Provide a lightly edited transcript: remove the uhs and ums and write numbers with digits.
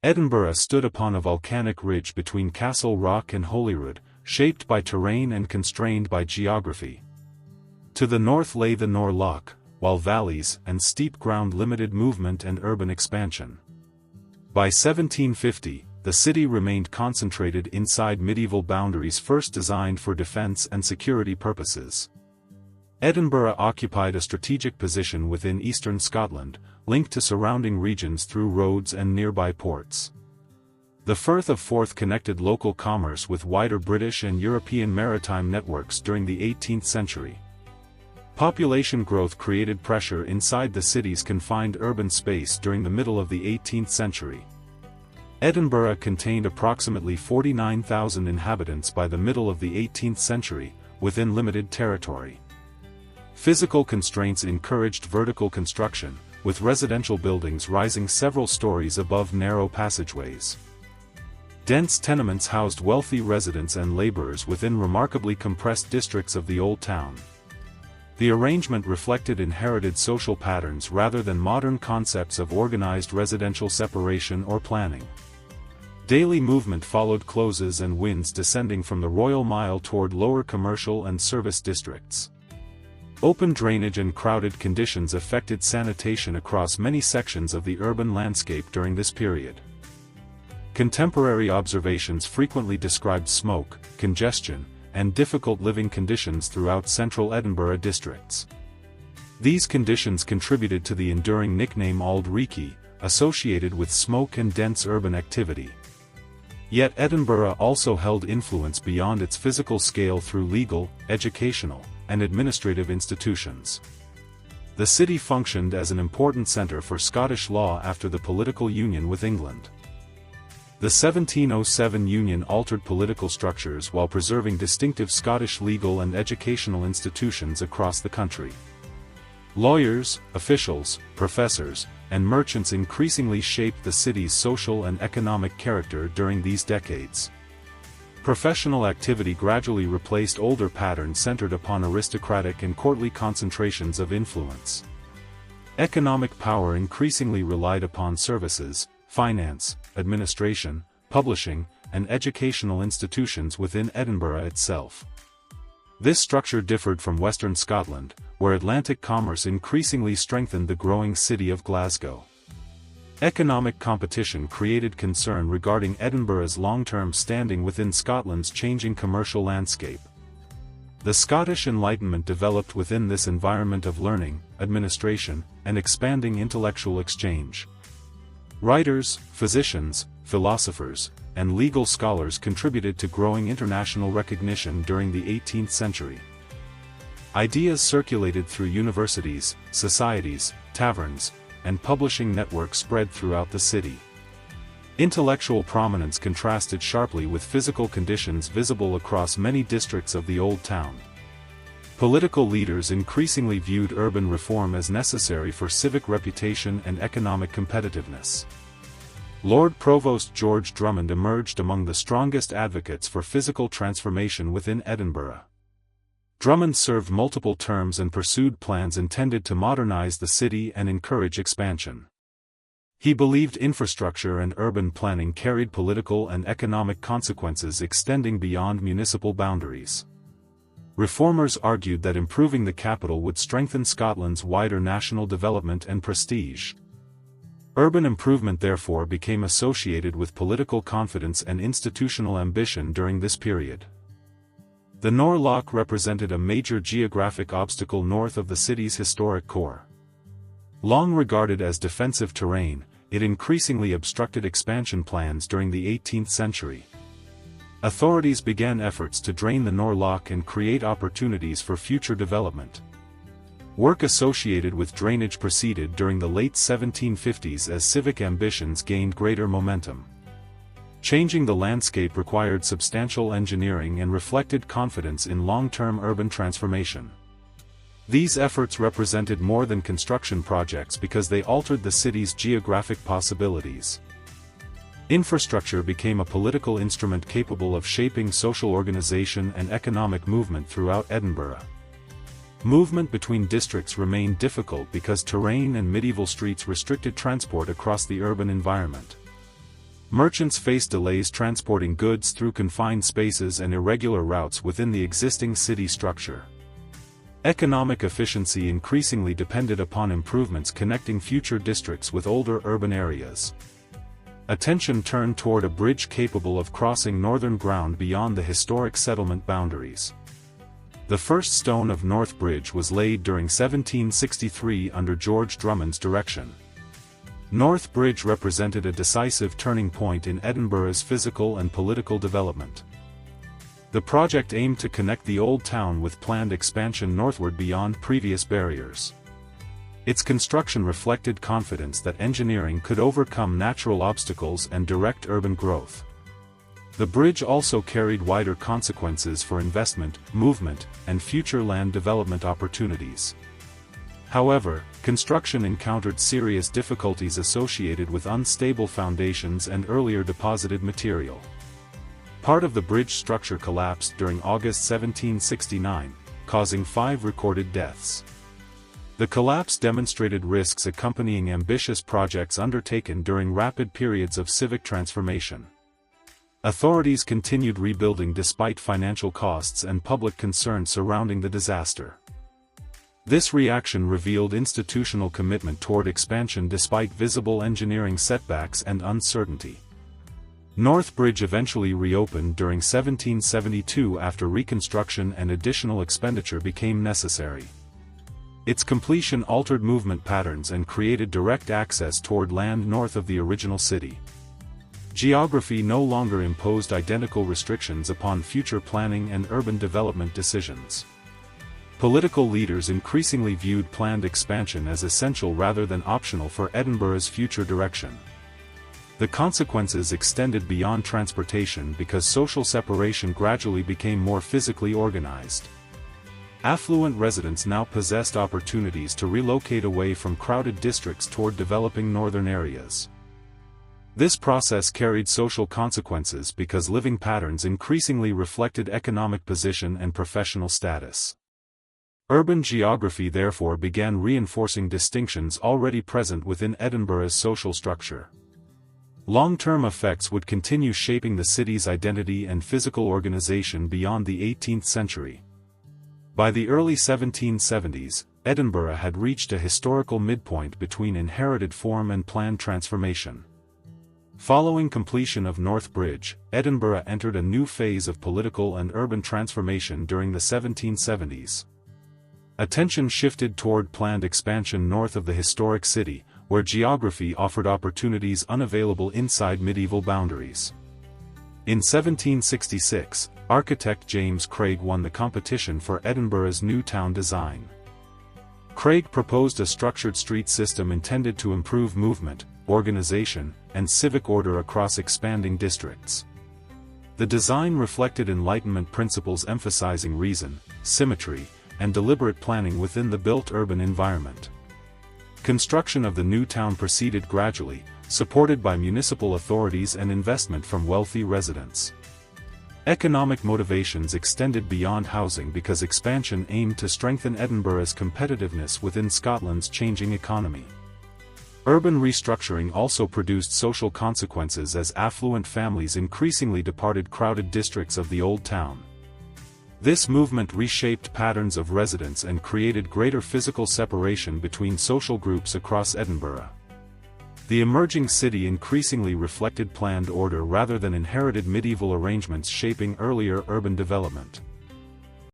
Edinburgh stood upon a volcanic ridge between Castle Rock and Holyrood, shaped by terrain and constrained by geography. To the north lay the Nor Loch, while valleys and steep ground limited movement and urban expansion. By 1750, the city remained concentrated inside medieval boundaries first designed for defense and security purposes. Edinburgh occupied a strategic position within eastern Scotland, linked to surrounding regions through roads and nearby ports. The Firth of Forth connected local commerce with wider British and European maritime networks during the 18th century. Population growth created pressure inside the city's confined urban space during the middle of the 18th century. Edinburgh contained approximately 49,000 inhabitants by the middle of the 18th century, within limited territory. Physical constraints encouraged vertical construction, with residential buildings rising several stories above narrow passageways. Dense tenements housed wealthy residents and laborers within remarkably compressed districts of the Old Town. The arrangement reflected inherited social patterns rather than modern concepts of organized residential separation or planning. Daily movement followed closes and winds descending from the Royal Mile toward lower commercial and service districts. Open drainage and crowded conditions affected sanitation across many sections of the urban landscape during this period. Contemporary observations frequently described smoke, congestion, and difficult living conditions throughout central Edinburgh districts. These conditions contributed to the enduring nickname Auld Reekie, associated with smoke and dense urban activity. Yet Edinburgh also held influence beyond its physical scale through legal, educational, and administrative institutions. The city functioned as an important centre for Scottish law after the political union with England. The 1707 union altered political structures while preserving distinctive Scottish legal and educational institutions across the country. Lawyers, officials, professors, and merchants increasingly shaped the city's social and economic character during these decades. Professional activity gradually replaced older patterns centered upon aristocratic and courtly concentrations of influence. Economic power increasingly relied upon services, finance, administration, publishing, and educational institutions within Edinburgh itself. This structure differed from Western Scotland, where Atlantic commerce increasingly strengthened the growing city of Glasgow. Economic competition created concern regarding Edinburgh's long-term standing within Scotland's changing commercial landscape. The Scottish Enlightenment developed within this environment of learning, administration, and expanding intellectual exchange. Writers, physicians, philosophers, and legal scholars contributed to growing international recognition during the 18th century. Ideas circulated through universities, societies, taverns, and publishing networks spread throughout the city. Intellectual prominence contrasted sharply with physical conditions visible across many districts of the Old Town. Political leaders increasingly viewed urban reform as necessary for civic reputation and economic competitiveness. Lord Provost George Drummond emerged among the strongest advocates for physical transformation within Edinburgh. Drummond served multiple terms and pursued plans intended to modernize the city and encourage expansion. He believed infrastructure and urban planning carried political and economic consequences extending beyond municipal boundaries. Reformers argued that improving the capital would strengthen Scotland's wider national development and prestige. Urban improvement therefore became associated with political confidence and institutional ambition during this period. The Nor Loch represented a major geographic obstacle north of the city's historic core. Long regarded as defensive terrain, it increasingly obstructed expansion plans during the 18th century. Authorities began efforts to drain the Nor Loch and create opportunities for future development. Work associated with drainage proceeded during the late 1750s as civic ambitions gained greater momentum. Changing the landscape required substantial engineering and reflected confidence in long-term urban transformation. These efforts represented more than construction projects because they altered the city's geographic possibilities. Infrastructure became a political instrument capable of shaping social organization and economic movement throughout Edinburgh. Movement between districts remained difficult because terrain and medieval streets restricted transport across the urban environment. Merchants faced delays transporting goods through confined spaces and irregular routes within the existing city structure. Economic efficiency increasingly depended upon improvements connecting future districts with older urban areas. Attention turned toward a bridge capable of crossing northern ground beyond the historic settlement boundaries. The first stone of North Bridge was laid during 1763 under George Drummond's direction. North Bridge represented a decisive turning point in Edinburgh's physical and political development. The project aimed to connect the old town with planned expansion northward beyond previous barriers. Its construction reflected confidence that engineering could overcome natural obstacles and direct urban growth. The bridge also carried wider consequences for investment, movement, and future land development opportunities. However, construction encountered serious difficulties associated with unstable foundations and earlier deposited material. Part of the bridge structure collapsed during August 1769, causing 5 recorded deaths. The collapse demonstrated risks accompanying ambitious projects undertaken during rapid periods of civic transformation. Authorities continued rebuilding despite financial costs and public concern surrounding the disaster. This reaction revealed institutional commitment toward expansion despite visible engineering setbacks and uncertainty. North Bridge eventually reopened during 1772 after reconstruction and additional expenditure became necessary. Its completion altered movement patterns and created direct access toward land north of the original city. Geography no longer imposed identical restrictions upon future planning and urban development decisions. Political leaders increasingly viewed planned expansion as essential rather than optional for Edinburgh's future direction. The consequences extended beyond transportation because social separation gradually became more physically organized. Affluent residents now possessed opportunities to relocate away from crowded districts toward developing northern areas. This process carried social consequences because living patterns increasingly reflected economic position and professional status. Urban geography therefore began reinforcing distinctions already present within Edinburgh's social structure. Long-term effects would continue shaping the city's identity and physical organization beyond the 18th century. By the early 1770s, Edinburgh had reached a historical midpoint between inherited form and planned transformation. Following completion of North Bridge, Edinburgh entered a new phase of political and urban transformation during the 1770s. Attention shifted toward planned expansion north of the historic city, where geography offered opportunities unavailable inside medieval boundaries. In 1766, architect James Craig won the competition for Edinburgh's new town design. Craig proposed a structured street system intended to improve movement, organization, and civic order across expanding districts. The design reflected Enlightenment principles emphasizing reason, symmetry, and deliberate planning within the built urban environment. Construction of the new town proceeded gradually, supported by municipal authorities and investment from wealthy residents. Economic motivations extended beyond housing because expansion aimed to strengthen Edinburgh's competitiveness within Scotland's changing economy. Urban restructuring also produced social consequences as affluent families increasingly departed crowded districts of the old town. This movement reshaped patterns of residence and created greater physical separation between social groups across Edinburgh. The emerging city increasingly reflected planned order rather than inherited medieval arrangements shaping earlier urban development.